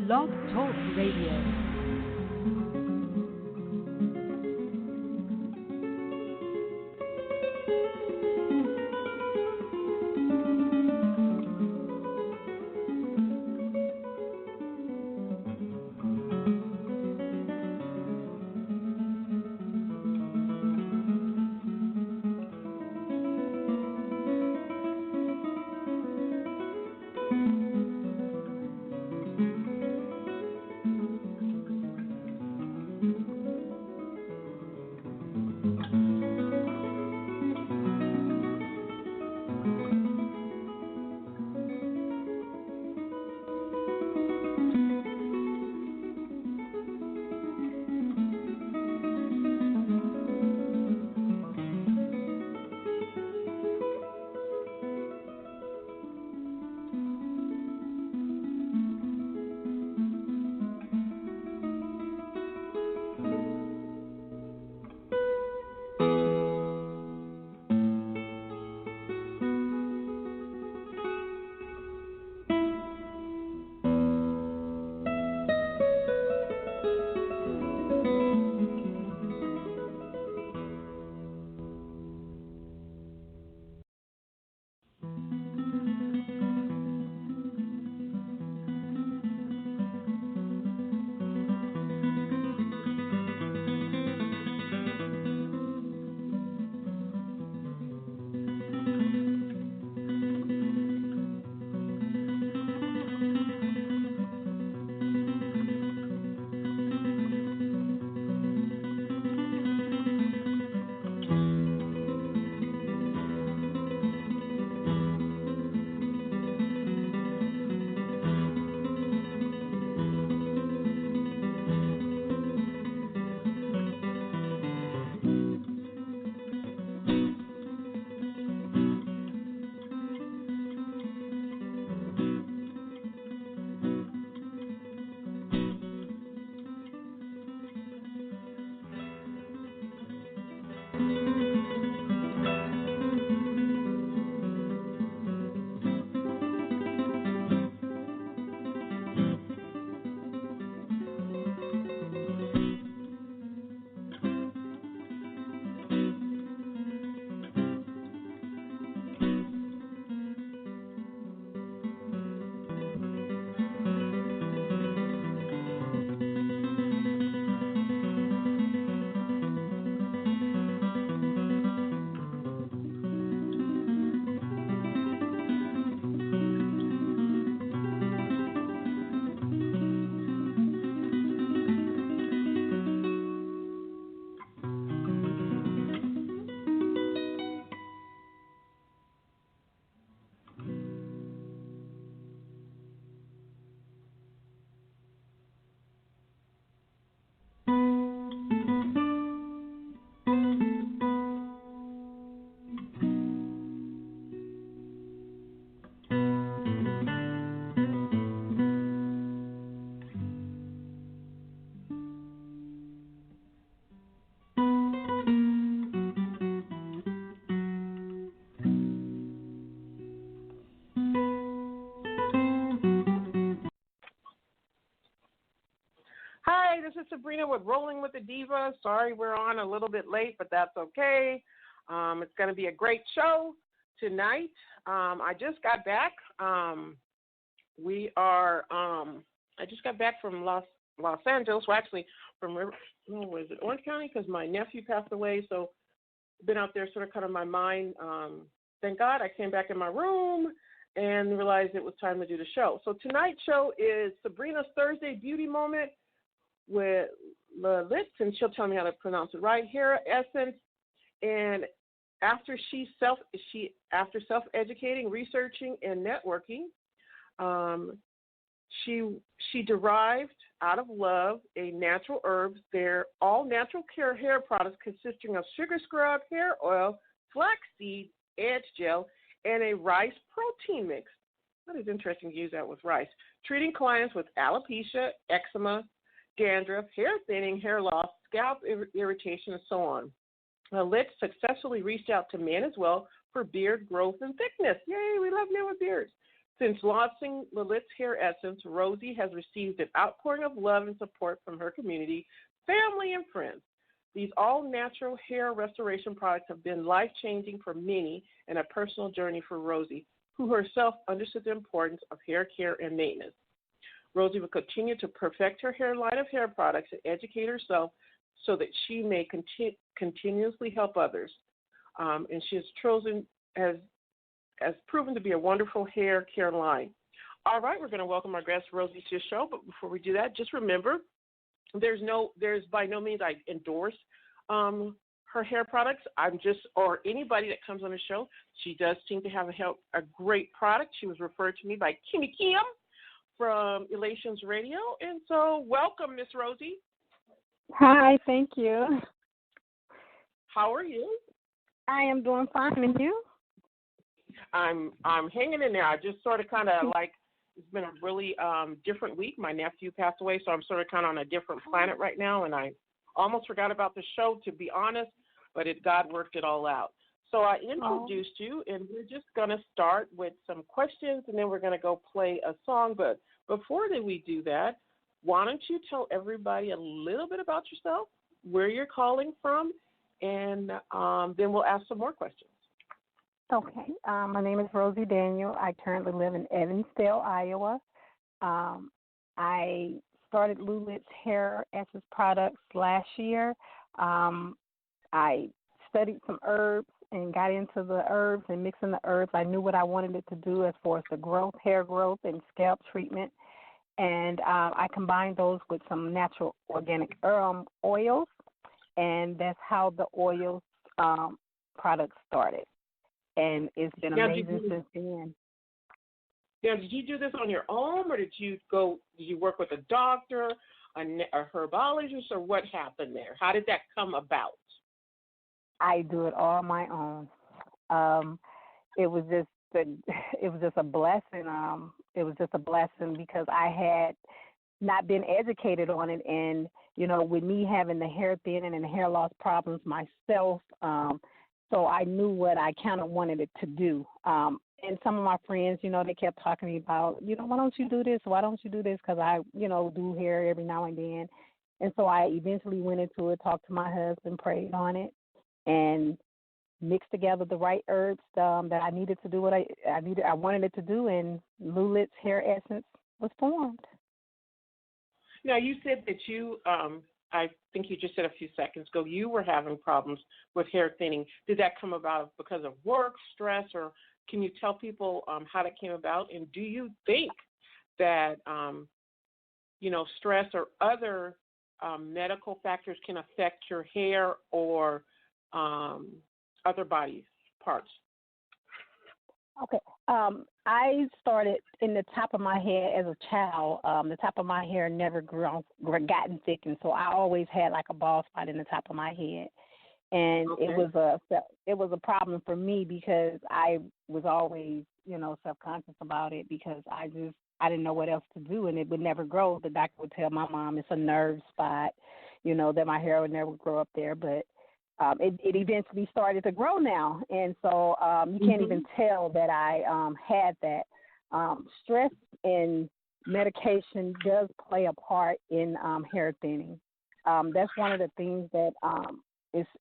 Blog Talk Radio. Hi, this is Sabrina with Rolling with the Diva. Sorry we're on a little bit late, but that's okay. It's going to be a great show tonight. I just got back. I just got back from Los Angeles. Well, actually, from Orange County? Because my nephew passed away, so I've been out there sort of my mind. Thank God I came back in my room and realized it was time to do the show. So tonight's show is Sabrina's Thursday Beauty Moment with LuLit's, and she'll tell me how to pronounce it right. Hair essence, and after self-educating, researching, and networking, she derived out of love a natural herbs. They're all natural care hair products consisting of sugar scrub, hair oil, flaxseed, edge gel, and a rice protein mix. That is interesting to use that with rice. Treating clients with alopecia, eczema, dandruff, hair thinning, hair loss, scalp irritation, and so on. LuLit's successfully reached out to men as well for beard growth and thickness. Yay, we love men with beards. Since launching LuLit's Hair Essence, Rosie has received an outpouring of love and support from her community, family, and friends. These all-natural hair restoration products have been life-changing for many and a personal journey for Rosie, who herself understood the importance of hair care and maintenance. Rosie will continue to perfect her hair line of hair products and educate herself so that she may continuously help others. And she has proven to be a wonderful hair care line. All right, we're going to welcome our guest Rosie to the show, but before we do that, just remember, there's by no means I endorse her hair products. Or anybody that comes on the show. She does seem to have a great product. She was referred to me by Kimmy Kim from Elations Radio, and so welcome, Miss Rosie. Hi, thank you. How are you? I am doing fine, and you? I'm hanging in there. I just sort of kind of like, it's been a really different week. My nephew passed away, so I'm sort of kind of on a different planet right now, and I almost forgot about the show, to be honest, but God worked it all out. So I introduced you, and we're just going to start with some questions, and then we're going to go play a song. But before we do that, why don't you tell everybody a little bit about yourself, where you're calling from, and then we'll ask some more questions. Okay. My name is Rosie Daniel. I currently live in Evansdale, Iowa. I started LuLit's Hair Essence products last year. I studied some herbs and got into the herbs and mixing the herbs. I knew what I wanted it to do as far as the growth, hair growth, and scalp treatment. And I combined those with some natural organic oils, and that's how the oils products started. And it's been amazing since then. Now, did you do this on your own, or did you work with a doctor, a herbologist, or what happened there? How did that come about? I do it all on my own. It was just a blessing. It was just a blessing because I had not been educated on it, and with me having the hair thinning and hair loss problems myself, so I knew what I kind of wanted it to do. And some of my friends, they kept talking to me about, why don't you do this? Why don't you do this? Because I, do hair every now and then. And so I eventually went into it, talked to my husband, prayed on it, and mixed together the right herbs that I needed to do what I wanted it to do, and LuLit's Hair Essence was formed. Now, you said that you, I think you just said a few seconds ago, you were having problems with hair thinning. Did that come about because of work, stress, or can you tell people how that came about? And do you think that, stress or other medical factors can affect your hair or other body parts? Okay. I started in the top of my head as a child. The top of my hair never gotten thick, and so I always had like a bald spot in the top of my head. And okay. it was a problem for me because I was always, self-conscious about it because I didn't know what else to do, and it would never grow. The doctor would tell my mom it's a nerve spot, that my hair would never grow up there, but it eventually started to grow now, and so you can't even tell that I had that. Stress and medication does play a part in hair thinning. That's one of the things that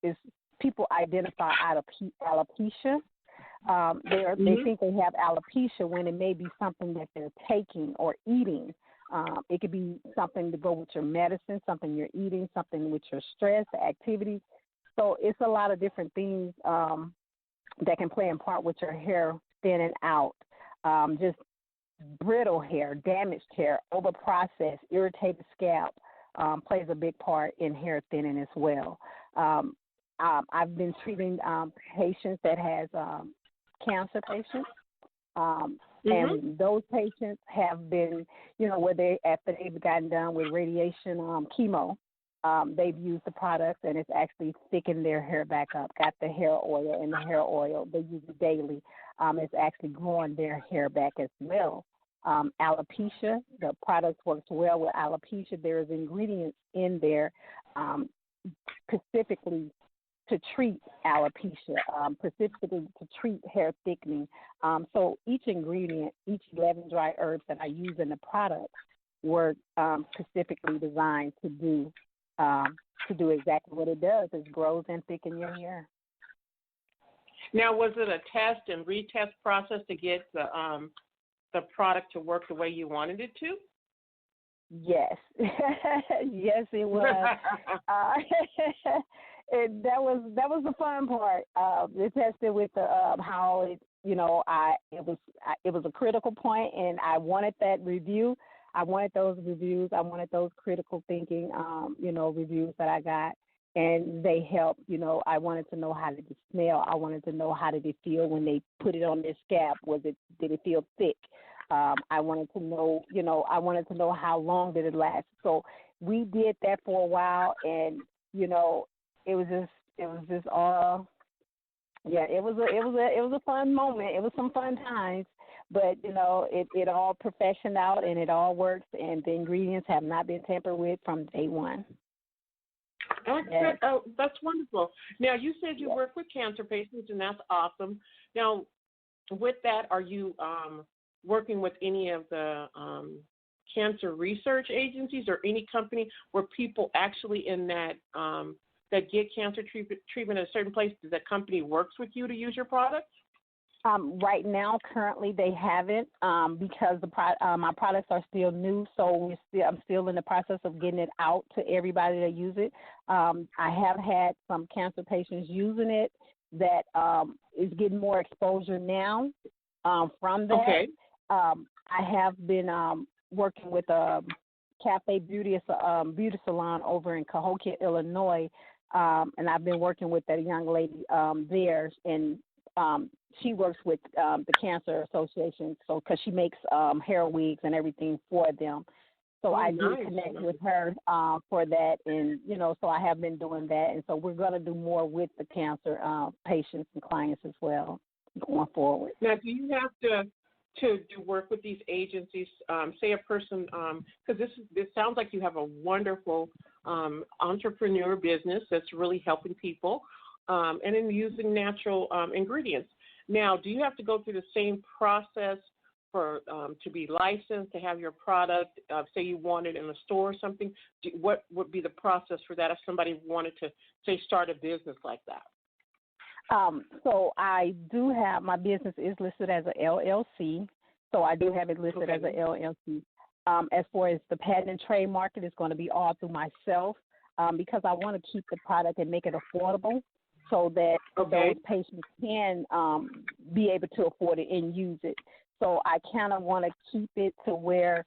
is people identify alopecia. They think they have alopecia when it may be something that they're taking or eating. It could be something to go with your medicine, something you're eating, something with your stress, activities. So it's a lot of different things that can play a part with your hair thinning out. Just brittle hair, damaged hair, overprocessed, irritated scalp plays a big part in hair thinning as well. I've been treating patients that has cancer patients, and those patients have been, where after they've gotten done with radiation chemo, they've used the products, and it's actually thickened their hair back up, got the hair oil, and the hair oil, they use it daily. It's actually growing their hair back as well. Alopecia, the product works well with alopecia. There's ingredients in there specifically to treat alopecia, specifically to treat hair thickening. So each ingredient, each 11 dry herbs that I use in the product were specifically designed to do exactly what it does. It grows and thicken your hair. Now, was it a test and retest process to get the product to work the way you wanted it to? Yes, yes, it was. That was the fun part. It tested with the how it, it was a critical point, and I wanted that review. I wanted those reviews. I wanted those critical thinking, reviews that I got, and they helped. I wanted to know how did it smell. I wanted to know how did it feel when they put it on their scalp. Did it feel thick? I wanted to know, how long did it last. So we did that for a while, and it was just all. Yeah, it was a fun moment. It was some fun times, but it all perfectioned out and it all works, and the ingredients have not been tampered with from day one. Yes. Oh, that's wonderful. Now, you said you work with cancer patients, and that's awesome. Now, with that, are you working with any of the cancer research agencies or any company where people actually in that that get cancer treatment at a certain place, that company works with you to use your products? Right now, currently, they haven't because my products are still new, so I'm still in the process of getting it out to everybody that use it. I have had some cancer patients using it that is getting more exposure now from that. Okay. I have been working with a Cafe Beauty Salon over in Cahokia, Illinois, and I've been working with that young lady there, and she works with the Cancer Association, so because she makes hair wigs and everything for them. So I did connect with her for that, and so I have been doing that, and so we're going to do more with the cancer patients and clients as well going forward. Now, do you have to do work with these agencies? Say a person, because this sounds like you have a wonderful entrepreneur business that's really helping people, and in using natural ingredients. Now, do you have to go through the same process for to be licensed, to have your product, say you want it in a store or something? What would be the process for that if somebody wanted to, say, start a business like that? So I do have, my business is listed as an LLC, so I do have it listed as an LLC. As far as the patent and trademark, it is going to be all through myself because I want to keep the product and make it affordable so that those patients can be able to afford it and use it. So I kind of want to keep it to where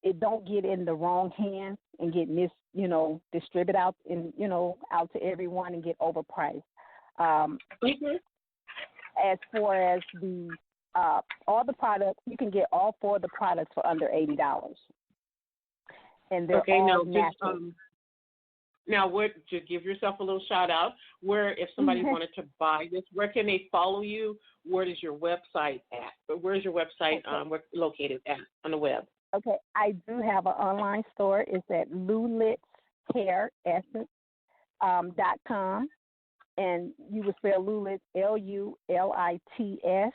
it don't get in the wrong hands and get distributed out out to everyone and get overpriced. As far as the all the products, you can get all four of the products for under $80, and they're all natural. Now, just give yourself a little shout out. Where, if somebody wanted to buy this, where can they follow you? Where is your website at? Where's your website located at on the web? Okay, I do have an online store. It's at LuLit's Hair Essence .com. And you would spell LuLit's LuLits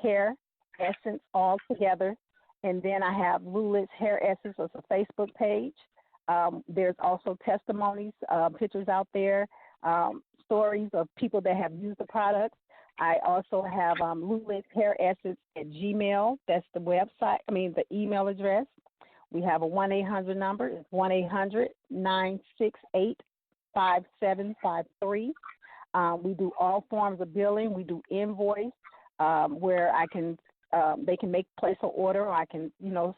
Hair Essence all together. And then I have LuLit's Hair Essence as a Facebook page. There's also testimonies, pictures out there, stories of people that have used the products. I also have LuLit's Hair Essence at Gmail. That's the website. The email address. We have a 1-800 number. It's 1-800-968-5753. We do all forms of billing. We do invoice where they can place an order, or I can,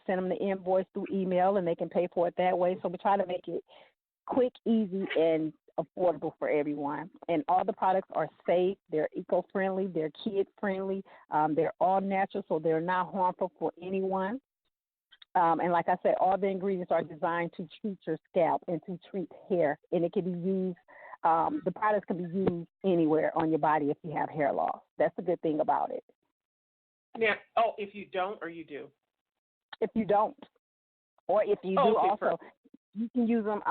send them the invoice through email and they can pay for it that way. So we try to make it quick, easy, and affordable for everyone. And all the products are safe. They're eco-friendly. They're kid-friendly. They're all natural, so they're not harmful for anyone. And like I said, all the ingredients are designed to treat your scalp and to treat hair, and it can be used. The products can be used anywhere on your body if you have hair loss. That's the good thing about it. Yeah. If you don't, or you do? If you don't, or if you do, also. Perfect. You can use them,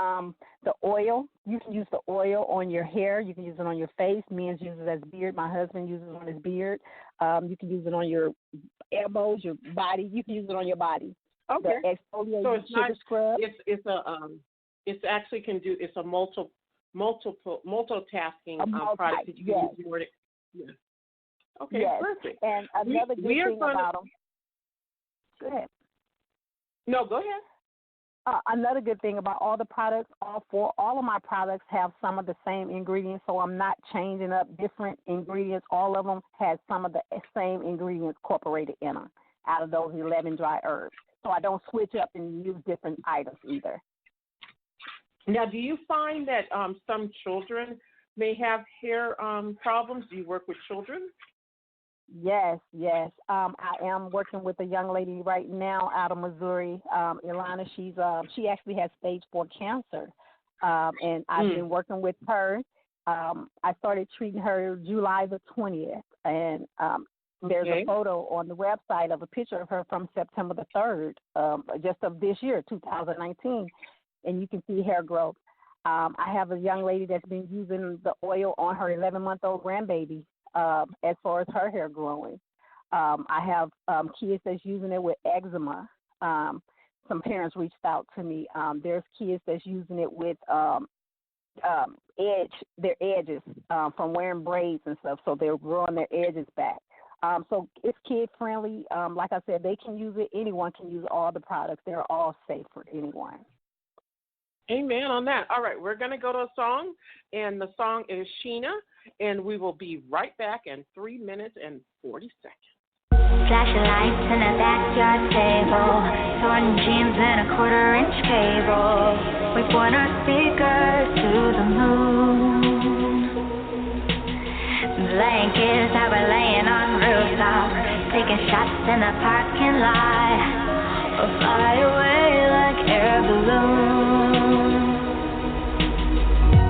the oil. You can use the oil on your hair. You can use it on your face. Men use it as beard. My husband uses it on his beard. You can use it on your elbows, your body. You can use it on your body. Okay. The exfoliating So it's sugar not. scrub. It's actually can do. It's a multitasking product that you can use for it. Yeah. Okay. Yes. Perfect. And another good thing about them. Go ahead. No, go ahead. Another good thing about all the products, all of my products have some of the same ingredients, so I'm not changing up different ingredients. All of them have some of the same ingredients incorporated in them out of those 11 dry herbs. So I don't switch up and use different items either. Now, do you find that some children may have hair problems? Do you work with children? Yes. I am working with a young lady right now out of Missouri, Ilana. She actually has stage 4 cancer, and I've been working with her. I started treating her July the 20th, and there's a photo on the website of a picture of her from September the 3rd, just of this year, 2019, and you can see hair growth. I have a young lady that's been using the oil on her 11-month-old grandbaby. As far as her hair growing. I have kids that's using it with eczema. Some parents reached out to me. There's kids that's using it with their edges from wearing braids and stuff, so they're growing their edges back. So it's kid-friendly. Like I said, they can use it. Anyone can use all the products. They're all safe for anyone. Amen on that. All right, we're going to go to a song, and the song is Sheena, and we will be right back in 3 minutes and 40 seconds. Flashing lights in a backyard table, torn jeans and a 1/4-inch cable. We point our speakers to the moon. Blankets that were laying on rooftops, taking shots in the parking lot. We'll fly away like air balloons.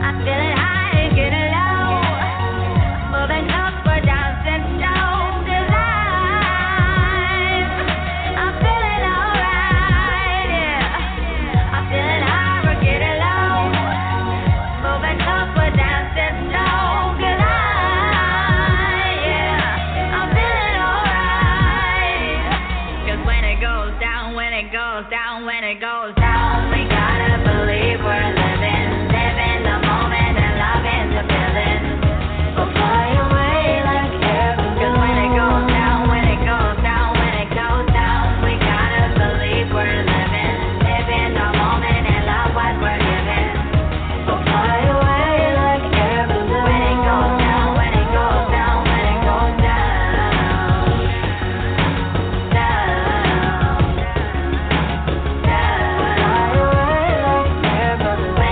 I'm feeling high, getting low, moving upward, dancing stone alive. I'm feeling alright, yeah. I'm feeling high, we're getting low, moving upward, dancing stone alive, yeah. I'm feeling alright, 'cause when it goes down, when it goes down, when it goes down, we gotta believe we're living the moment and loving the feeling. We'll fly away like air balloons. 'Cause when it goes down, when it goes down, when it goes down, we gotta believe we're living the moment and love what we're giving. We'll fly away like air balloons. When it goes down, when it goes down, when it goes down, down, down. Fly away like air balloons.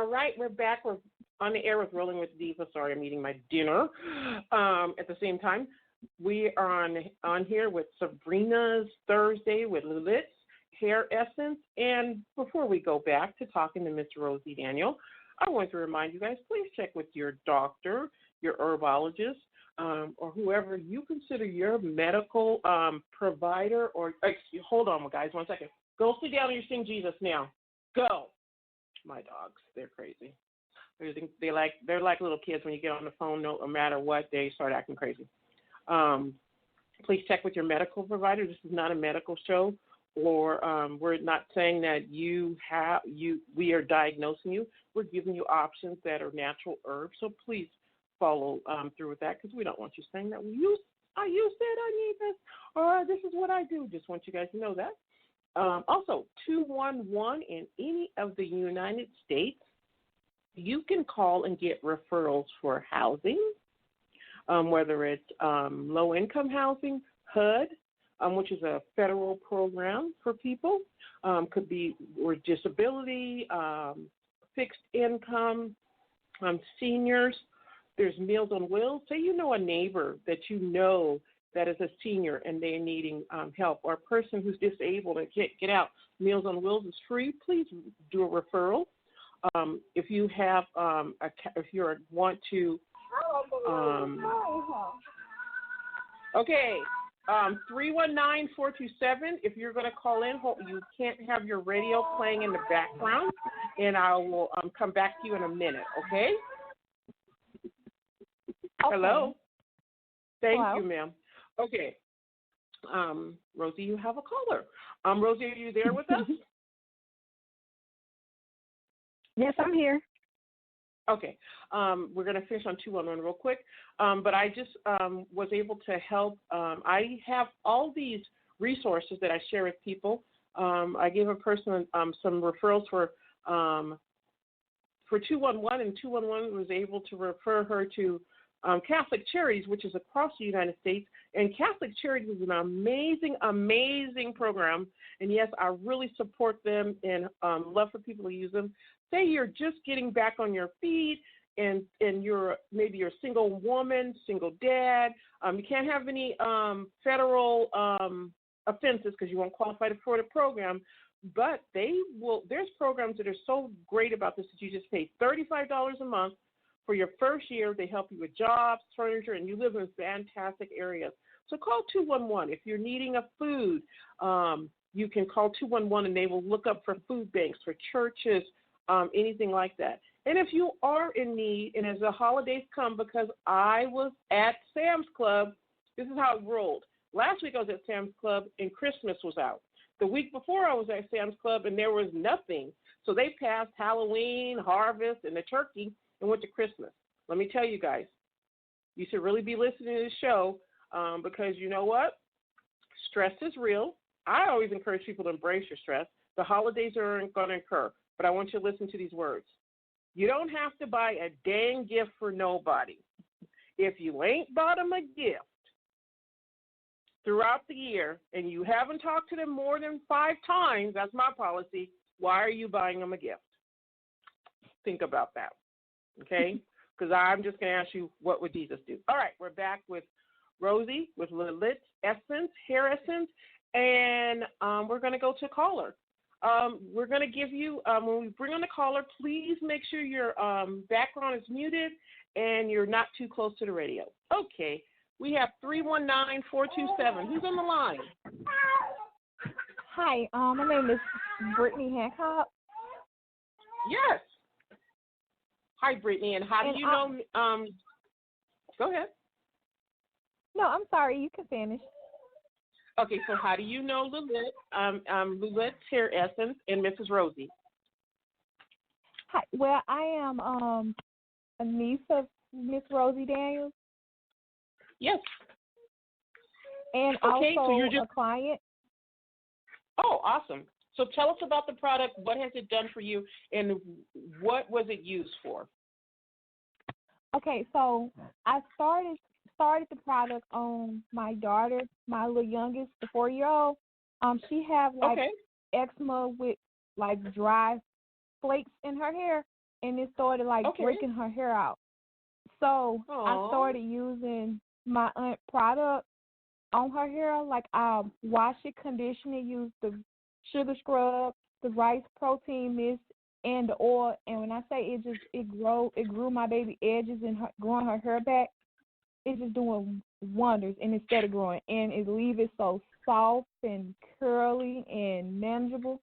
All right, we're back. We're on the air with Rolling with Diva. Sorry, I'm eating my dinner at the same time. We are on here with Sabrina's Thursday with LuLit's Hair Essence. And before we go back to talking to Miss Rosie Daniel, I want to remind you guys, please check with your doctor, your herbologist, or whoever you consider your medical provider. Or hold on, guys, 1 second. Go sit down and you sing Jesus now. Go. My dogs, they're crazy. They're like little kids. When you get on the phone, no matter what, they start acting crazy. Please check with your medical provider. This is not a medical show, or we're not saying that we are diagnosing you. We're giving you options that are natural herbs. So please follow through with that, because we don't want you saying that I used it, I need this, or this is what I do. Just want you guys to know that. Also, 211 in any of the United States, you can call and get referrals for housing, whether it's low-income housing, HUD, which is a federal program for people, could be or disability, fixed income, seniors. There's Meals on Wheels. Say you know a neighbor that you know that is a senior and they're needing help, or a person who's disabled and can't get out. Meals on Wheels is free. Please do a referral. If you have if you want to, okay, 319-427. If you're going to call in, you can't have your radio playing in the background, and I will come back to you in a minute. Okay? Hello. Thank you, ma'am. Okay. Rosie, you have a caller. Rosie, are you there with us? Yes, I'm here. Okay. We're going to finish on 211 real quick. But I just was able to help. I have all these resources that I share with people. I gave a person some referrals for 211, and 211 was able to refer her to Catholic Charities, which is across the United States. And Catholic Charities is an amazing, amazing program. And yes, I really support them and love for people to use them. Say you're just getting back on your feet, and you're a single woman, single dad. You can't have any federal offenses because you won't qualify for the program. But there's programs that are so great about this that you just pay $35 a month for your first year. They help you with jobs, furniture, and you live in fantastic areas. So call 211 if you're needing a food. You can call 211 and they will look up for food banks, for churches, anything like that. And if you are in need, and as the holidays come, because I was at Sam's Club, this is how it rolled. Last week I was at Sam's Club and Christmas was out. The week before I was at Sam's Club and there was nothing. So they passed Halloween, harvest, and the turkey and went to Christmas. Let me tell you guys, you should really be listening to the show because you know what? Stress is real. I always encourage people to embrace your stress. The holidays are going to occur, but I want you to listen to these words. You don't have to buy a dang gift for nobody. If you ain't bought them a gift throughout the year and you haven't talked to them more than 5 times, that's my policy, why are you buying them a gift? Think about that, okay? Because I'm just going to ask you, what would Jesus do? All right, we're back with Rosie with LuLit's Essence, Hair Essence, and we're going to go to a caller. We're going to give you, when we bring on the caller, please make sure your background is muted and you're not too close to the radio. Okay, we have 319-427. Who's on the line? Hi, my name is Brittany Hancock. Yes. Hi, Brittany, and how do you know? Go ahead. No, I'm sorry. You can finish. Okay, so how do you know LuLit's Hair Essence and Mrs. Rosie? Hi. Well, I am a niece of Miss Rosie Daniels. Yes. And okay, also so you're just a client. Oh, awesome. So tell us about the product. What has it done for you, and what was it used for? Okay, so I started the product on my daughter, my little youngest, the 4-year-old. She have eczema with dry flakes in her hair. and it started like breaking her hair out. So I started using my aunt product on her hair. Like I wash it, condition it, use the sugar scrub, the rice protein mist, and the oil. And when I say it grew my baby edges and growing her hair back. It's just doing wonders, and instead of growing, and it leaves it so soft and curly and manageable.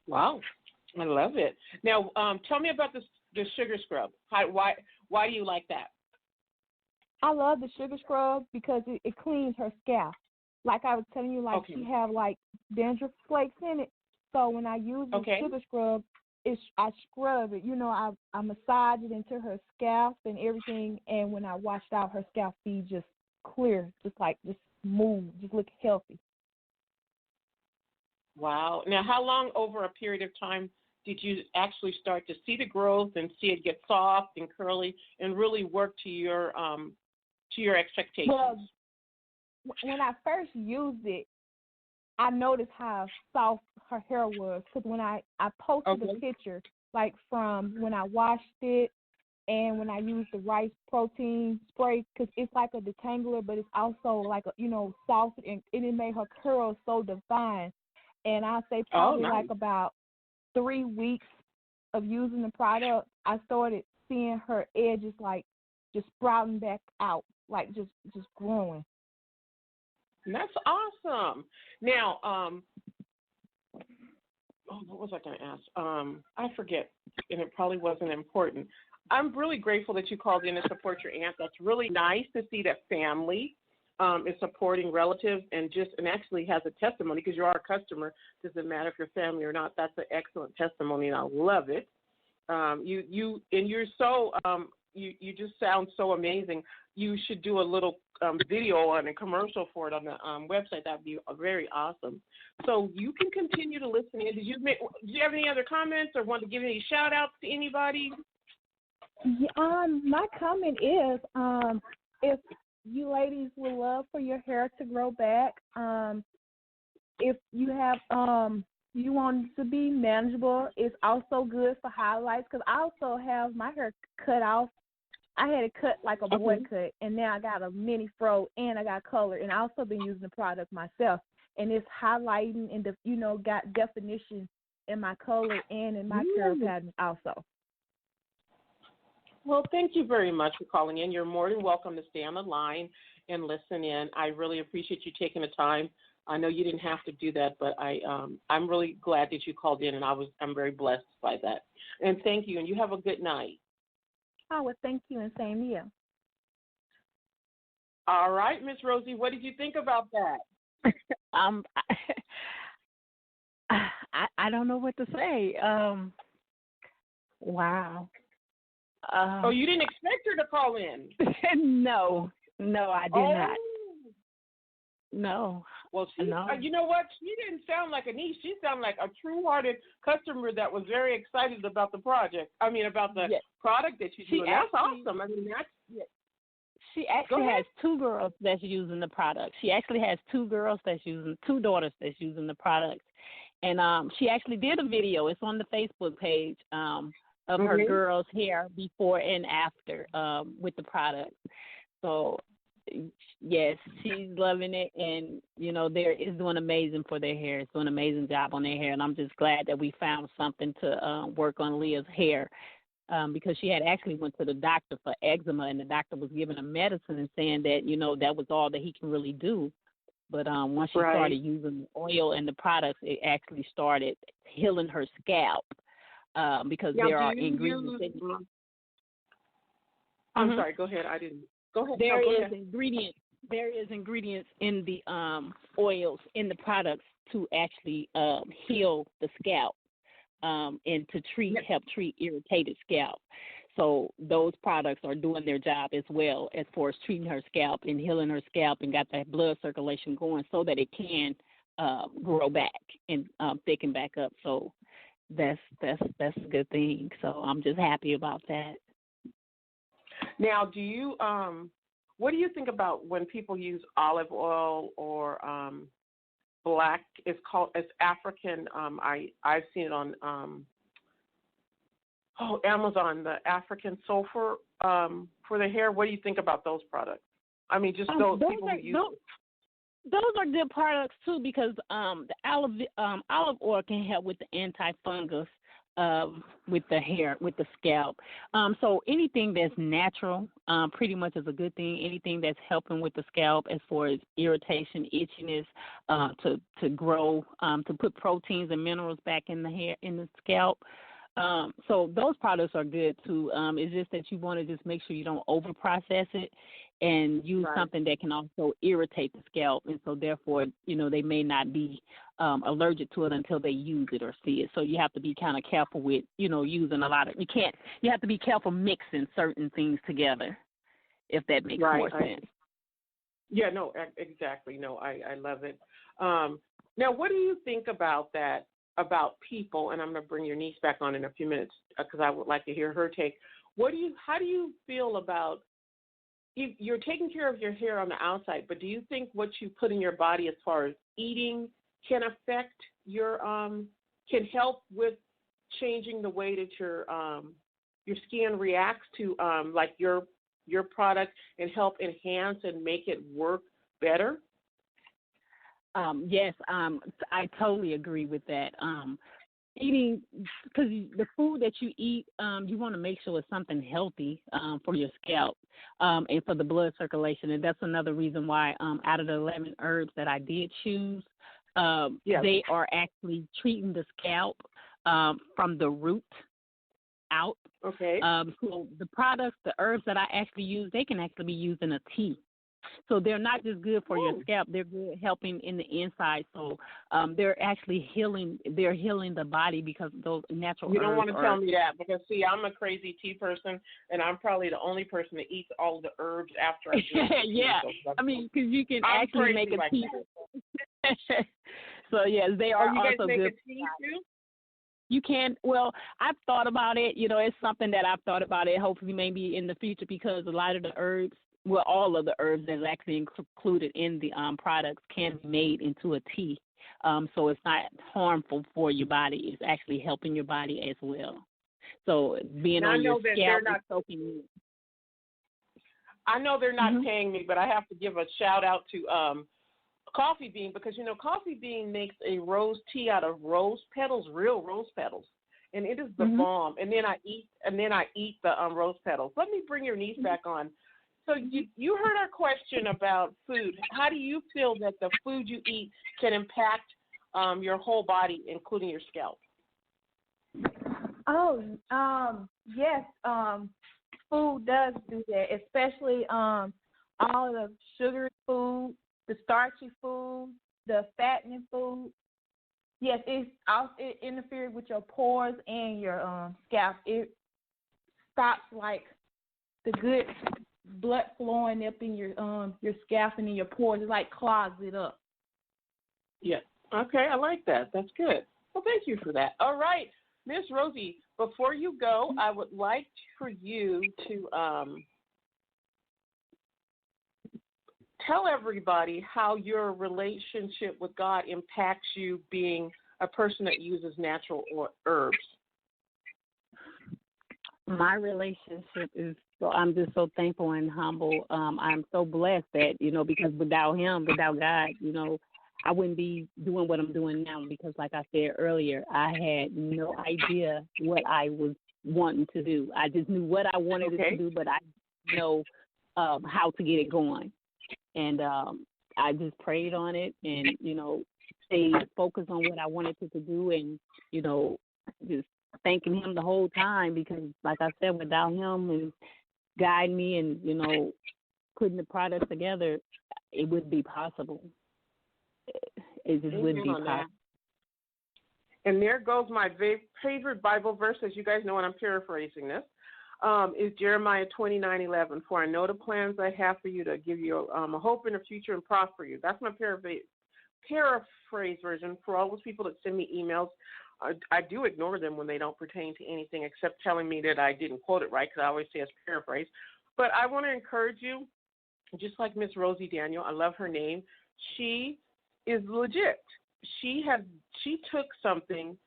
Wow, I love it. Now, tell me about the sugar scrub. Why do you like that? I love the sugar scrub because it cleans her scalp. Like I was telling you, like she have like dandruff flakes in it. So when I use the sugar scrub, I scrub it. You know, I massage it into her scalp and everything. And when I wash it out, her scalp be just clear, just smooth, just look healthy. Wow. Now, how long over a period of time did you actually start to see the growth and see it get soft and curly and really work to your expectations? Well, when I first used it, I noticed how soft her hair was because when I posted a picture, like from when I washed it and when I used the rice protein spray, because it's like a detangler, but it's also like soft, and it made her curls so defined. And I say probably like about 3 weeks of using the product, I started seeing her edges like just sprouting back out, like just growing. That's awesome. Now, what was I going to ask? I forget, and it probably wasn't important. I'm really grateful that you called in to support your aunt. That's really nice to see that family is supporting relatives and actually has a testimony because you are a customer. Doesn't matter if you're family or not. That's an excellent testimony, and I love it. You're so you just sound so amazing. You should do a little video on a commercial for it on the website. That'd be very awesome. So you can continue to listen in. Do you have any other comments or want to give any shout outs to anybody? My comment is if you ladies would love for your hair to grow back, if you have you want it to be manageable, it's also good for highlights because I also have my hair cut off. I had it cut like a boy cut, and now I got a mini fro, and I got color, and I also been using the product myself, and it's highlighting and got definition in my color and in my curl pattern also. Well, thank you very much for calling in. You're more than welcome to stay on the line and listen in. I really appreciate you taking the time. I know you didn't have to do that, but I'm really glad that you called in, and I'm very blessed by that. And thank you, and you have a good night. Oh, well, thank you, and same to you. All right, Miss Rosie, what did you think about that? I don't know what to say. Wow. You didn't expect her to call in? No, I did not. No. Well, no. You know what? She didn't sound like a niece. She sounded like a true-hearted customer that was very excited about the project. I mean, about the product that you're doing. That's awesome. I mean, She actually has 2 girls that's using the product. She actually has 2 daughters that's using the product. And she actually did a video. It's on the Facebook page of her girls' hair before and after with the product. So, yes, she's loving it, and, it's doing amazing for their hair. It's doing an amazing job on their hair, and I'm just glad that we found something to work on Leah's hair because she had actually went to the doctor for eczema, and the doctor was giving her medicine and saying that, that was all that he can really do. But once she started using the oil and the products, it actually started healing her scalp because there are ingredients in it. I'm sorry, go ahead. I didn't. Go ahead. There is ingredients in the oils in the products to actually heal the scalp and to help treat irritated scalp. So those products are doing their job as well as far as treating her scalp and healing her scalp and got that blood circulation going so that it can grow back and thicken back up. So that's a good thing. So I'm just happy about that. Now, do you what do you think about when people use olive oil or black? It's African. I've seen it on Amazon, the African sulfur for the hair. What do you think about those products? I mean, just those people who use it. Those are good products too, because the olive oil can help with the antifungus with the hair, with the scalp. So anything that's natural pretty much is a good thing. Anything that's helping with the scalp as far as irritation, itchiness, to grow, to put proteins and minerals back in the hair, in the scalp. So those products are good too. It's just that you want to just make sure you don't over process it and use something that can also irritate the scalp, and so therefore, they may not be allergic to it until they use it or see it. So you have to be kind of careful with, using a lot of. You have to be careful mixing certain things together, if that makes more sense. Yeah, no, exactly. No, I love it. Now, what do you think about that? About people, and I'm going to bring your niece back on in a few minutes because I would like to hear her take. How do you feel about? You're taking care of your hair on the outside, but do you think what you put in your body as far as eating can affect your can help with changing the way that your skin reacts to like your product and help enhance and make it work better? Yes, I totally agree with that. Eating, because the food that you eat, you want to make sure it's something healthy for your scalp and for the blood circulation. And that's another reason why out of the 11 herbs that I did choose, they are actually treating the scalp from the root out. Okay. So the herbs that I actually use, they can actually be used in a tea. So they're not just good for your scalp; they're good helping in the inside. So they're actually healing. They're healing the body because those natural. You don't herbs want to tell me that because see, I'm a crazy tea person, and I'm probably the only person that eats all the herbs after I drink. Yeah, I mean, because you can actually make a tea. So yes, they are you guys also make good. A tea too? You can. Well, I've thought about it. It's something that I've thought about it. Hopefully, maybe in the future, because a lot of the herbs. Well, all of the herbs that's actually included in the products can be made into a tea. So it's not harmful for your body. It's actually helping your body as well. So being on your scalp is soaking you. I know they're not paying me, but I have to give a shout out to Coffee Bean because, Coffee Bean makes a rose tea out of rose petals, real rose petals. And it is the bomb. And then I eat the rose petals. Let me bring your niece back on. So you heard our question about food. How do you feel that the food you eat can impact your whole body, including your scalp? Yes. Food does do that, especially all the sugary food, the starchy food, the fattening food. Yes, it interferes with your pores and your scalp. It stops like the good blood flowing up in your scalp and in your pores. It like clogs it up. Yeah. Okay, I like that. That's good. Well, thank you for that. All right, Miss Rosie, before you go, I would like for you to tell everybody how your relationship with God impacts you being a person that uses natural herbs. My relationship is, so I'm just so thankful and humble. I'm so blessed that, because without him, without God, I wouldn't be doing what I'm doing now because, like I said earlier, I had no idea what I was wanting to do. I just knew what I wanted to do, but I didn't know how to get it going. And I just prayed on it and, stayed focused on what I wanted to do and, just thanking him the whole time because, like I said, without him and guiding me and, putting the products together, it wouldn't be possible. It just wouldn't be possible. And there goes my favorite Bible verse, as you guys know, and I'm paraphrasing this, is Jeremiah 29:11. For I know the plans I have for you to give you a hope in the future and prosper you. That's my paraphrase version for all those people that send me emails. I do ignore them when they don't pertain to anything except telling me that I didn't quote it right because I always say it's paraphrase. But I want to encourage you, just like Miss Rosie Daniel, I love her name. She is legit. She took something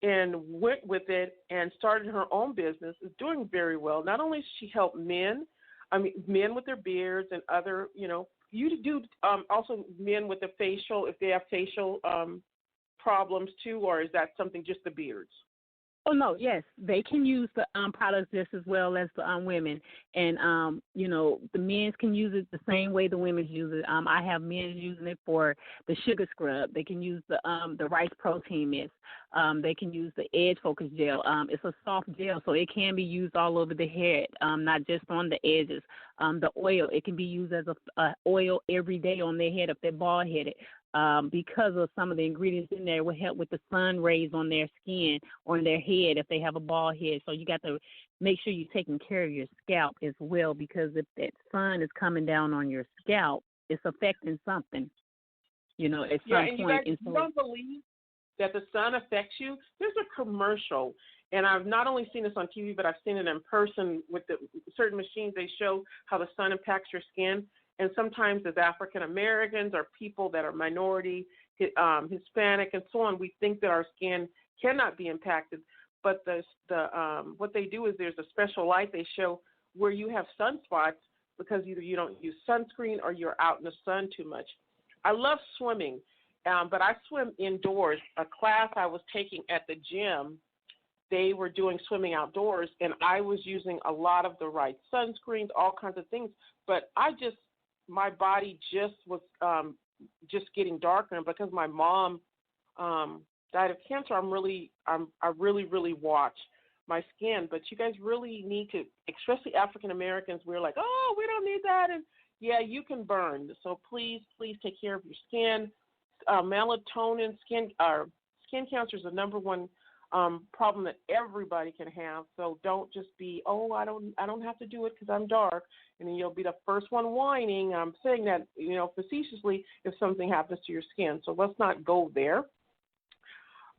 and went with it and started her own business, is doing very well. Not only does she help men with their beards and other, you do also men with the facial, if they have facial problems too, or is that something just the beards? Oh, no, yes. They can use the products just as well as the women. And, the men can use it the same way the women use it. I have men using it for the sugar scrub. They can use the rice protein mist. They can use the Edge Focus gel. It's a soft gel, so it can be used all over the head, not just on the edges. The oil, it can be used as a oil every day on their head if they're bald-headed. Because of some of the ingredients in there will help with the sun rays on their skin or on their head if they have a bald head. So you got to make sure you're taking care of your scalp as well, because if that sun is coming down on your scalp, it's affecting something, at some point. You don't believe that the sun affects you? There's a commercial, and I've not only seen this on TV, but I've seen it in person with the certain machines. They show how the sun impacts your skin. And sometimes as African Americans or people that are minority, Hispanic, and so on, we think that our skin cannot be impacted. But what they do is there's a special light they show where you have sunspots because either you don't use sunscreen or you're out in the sun too much. I love swimming, but I swim indoors. A class I was taking at the gym, they were doing swimming outdoors, and I was using a lot of the right sunscreens, all kinds of things. But my body just was just getting darker, and because my mom died of cancer, I really watch my skin. But you guys really need to, especially African Americans, we're like, oh, we don't need that, and yeah, you can burn. So please take care of your skin. Melatonin, skin cancer is the number one problem that everybody can have. So don't just be, oh, I don't have to do it because I'm dark, and then you'll be the first one whining. I'm saying that, facetiously if something happens to your skin. So let's not go there.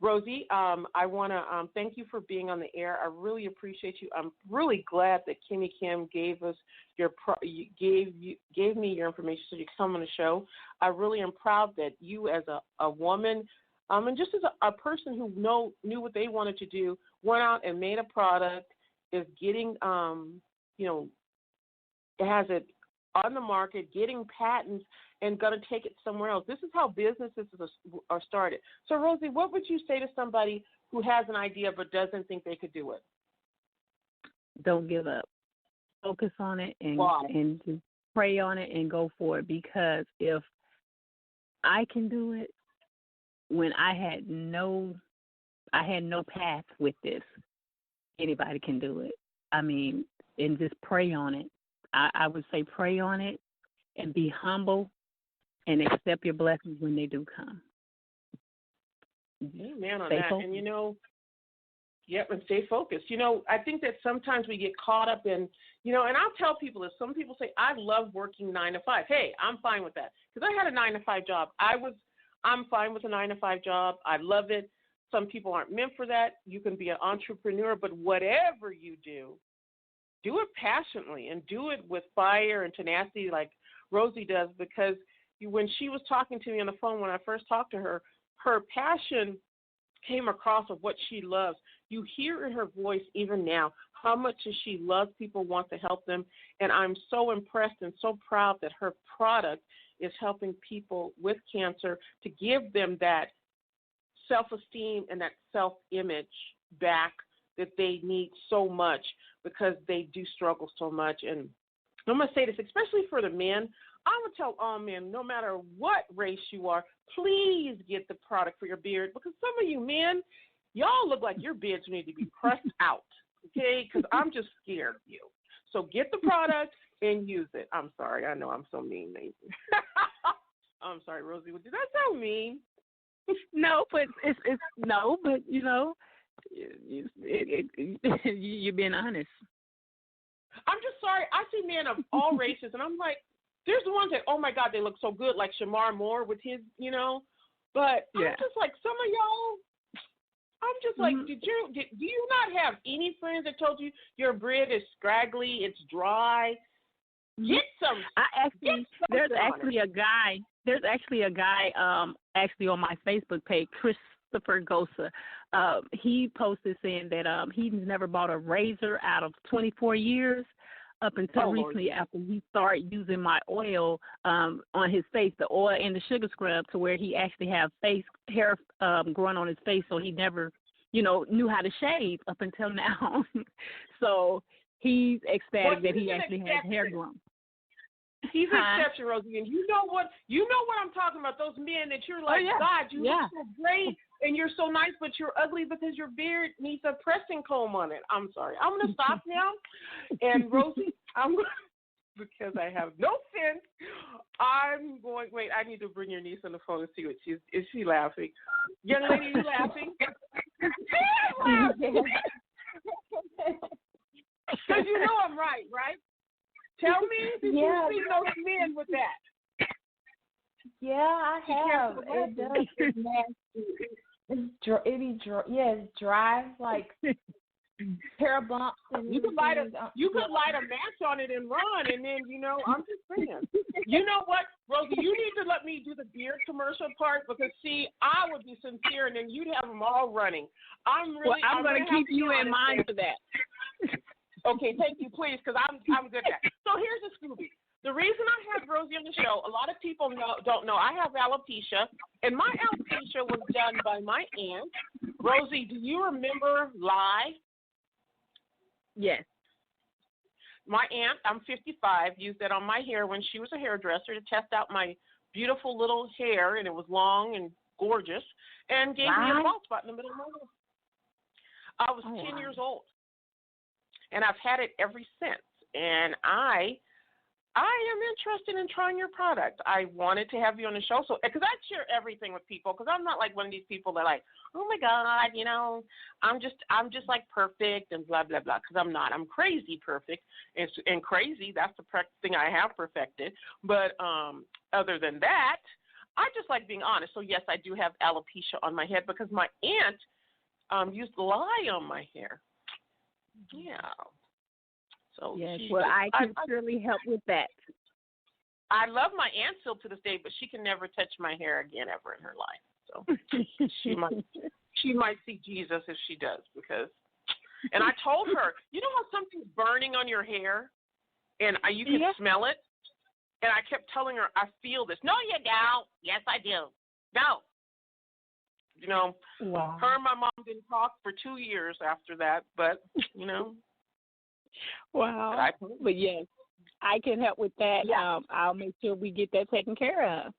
Rosie, I want to thank you for being on the air. I really appreciate you. I'm really glad that Kimmy Kim gave us gave me your information so you could come on the show. I really am proud that you, as a woman, and just as a person who knew what they wanted to do, went out and made a product, is getting, has it on the market, getting patents, and going to take it somewhere else. This is how businesses are started. So, Rosie, what would you say to somebody who has an idea but doesn't think they could do it? Don't give up. Focus on it and just pray on it and go for it, because if I can do it, when I had no path with this, anybody can do it. And just pray on it. I would say pray on it and be humble and accept your blessings when they do come. Amen on stay that. Focused. And, and stay focused. I think that sometimes we get caught up in, and I'll tell people this. Some people say, I love working 9 to 5. Hey, I'm fine with that, because I had a 9 to 5 job. I'm fine with a 9 to 5 job. I love it. Some people aren't meant for that. You can be an entrepreneur, but whatever you do it passionately and do it with fire and tenacity like Rosie does, because when she was talking to me on the phone when I first talked to her, her passion came across of what she loves. You hear in her voice even now how much she loves people, wants to help them, and I'm so impressed and so proud that her product is helping people with cancer to give them that self-esteem and that self-image back that they need so much, because they do struggle so much. And I'm going to say this, especially for the men. I would tell all men, no matter what race you are, please get the product for your beard, because some of you men, y'all look like your beards need to be pressed out, okay, because I'm just scared of you. So get the product and use it. I'm sorry. I know I'm so mean, maybe. I'm sorry, Rosie. Did that sound mean? No, but you're being honest. I'm just sorry. I see men of all races, and I'm like, there's the ones that, oh my God, they look so good, like Shamar Moore with his, But yeah. I'm just like, some of y'all. I'm just like, do you not have any friends that told you your beard is scraggly, it's dry? Get some. There's actually a guy. Actually on my Facebook page, Christopher Gosa. He posted saying that he's never bought a razor out of 24 years up until recently after he started using my oil on his face, the oil and the sugar scrub, to where he actually have hair growing on his face, so he never, knew how to shave up until now. So he's ecstatic that he actually has hair growing. He's an exception, Rosie, and you know what I'm talking about. Those men that you're like, God, you look so great and you're so nice, but you're ugly because your beard needs a pressing comb on it. I'm sorry. I'm going to stop now. And Rosie, because I have no sense, wait, I need to bring your niece on the phone and see what is she laughing? Young lady, you laughing? Because you know I'm right? Tell me, did you see those men with that? Yeah, I have. It does. It's nasty. It's dry, like hair bumps. And you could light a match on it and run, and then I'm just saying. You know what, Rosie? You need to let me do the beard commercial part because I would be sincere, and then you'd have them all running. I'm going to keep you in mind for that. Okay, thank you, please, because I'm good at that. So here's a Scooby. The reason I have Rosie on the show, a lot of people don't know, I have alopecia, and my alopecia was done by my aunt. Rosie, do you remember Lie? Yes. My aunt, I'm 55, used that on my hair when she was a hairdresser to test out my beautiful little hair, and it was long and gorgeous, and gave me a bald spot in the middle of my hair. I was 10 years old. And I've had it ever since. And I am interested in trying your product. I wanted to have you on the show because I share everything with people because I'm not like one of these people that like, oh my God, I'm just like perfect and blah blah blah because I'm not. I'm crazy perfect and crazy. That's the thing I have perfected. But other than that, I just like being honest. So yes, I do have alopecia on my head because my aunt used lye on my hair. Yeah. So yes, well, I can surely help with that. I love my aunt still to this day, but she can never touch my hair again ever in her life. So she might see Jesus if she does because. And I told her, you know how something's burning on your hair, and you can smell it. And I kept telling her, I feel this. No, you don't. Yes, I do. No. Her and my mom didn't talk for 2 years after that, but, Wow. But yes, I can help with that. Yeah. I'll make sure we get that taken care of.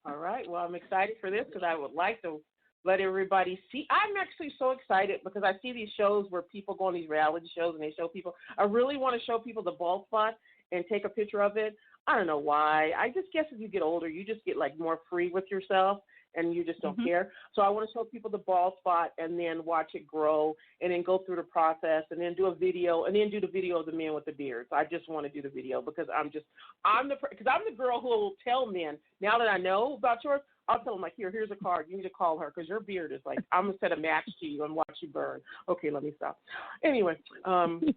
All right. Well, I'm excited for this because I would like to let everybody see. I'm actually so excited because I see these shows where people go on these reality shows and they show people. I really want to show people the bald spot and take a picture of it. I don't know why. I just guess as you get older, you just get like more free with yourself. And you just don't care. So I want to show people the bald spot and then watch it grow and then go through the process and then do a video and then do the video of the men with the beards. I just want to do the video because I'm the girl who will tell men, now that I know about yours, I'll tell them, like, here's a card. You need to call her because your beard is like, I'm going to set a match to you and watch you burn. Okay, let me stop. Anyway,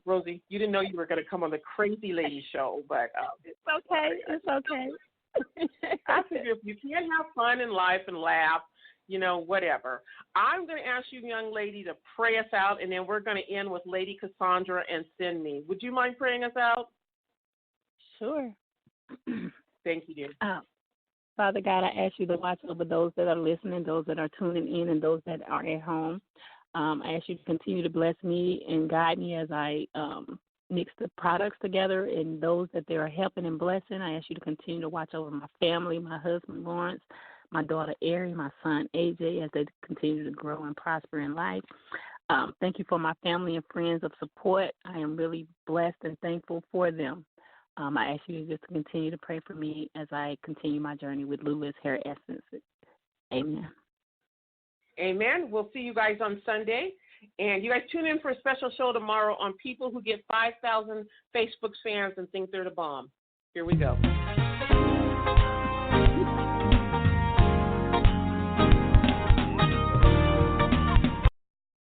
Rosie, you didn't know you were going to come on the Crazy Lady show, but it's okay. It's okay. I figure if you can't have fun in life and laugh, whatever. I'm going to ask you, young lady, to pray us out, and then we're going to end with Lady Cassandra and Send Me. Would you mind praying us out? Sure. Thank you, dear. Father God, I ask you to watch over those that are listening, those that are tuning in, and those that are at home. I ask you to continue to bless me and guide me as I mix the products together, and those that they are helping and blessing. I ask you to continue to watch over my family, my husband, Lawrence, my daughter, Ari, my son, AJ, as they continue to grow and prosper in life. Thank you for my family and friends of support. I am really blessed and thankful for them. I ask you just to continue to pray for me as I continue my journey with LuLit's Hair Essences. Amen. Amen. We'll see you guys on Sunday. And you guys tune in for a special show tomorrow on people who get 5,000 Facebook fans and think they're the bomb. Here we go.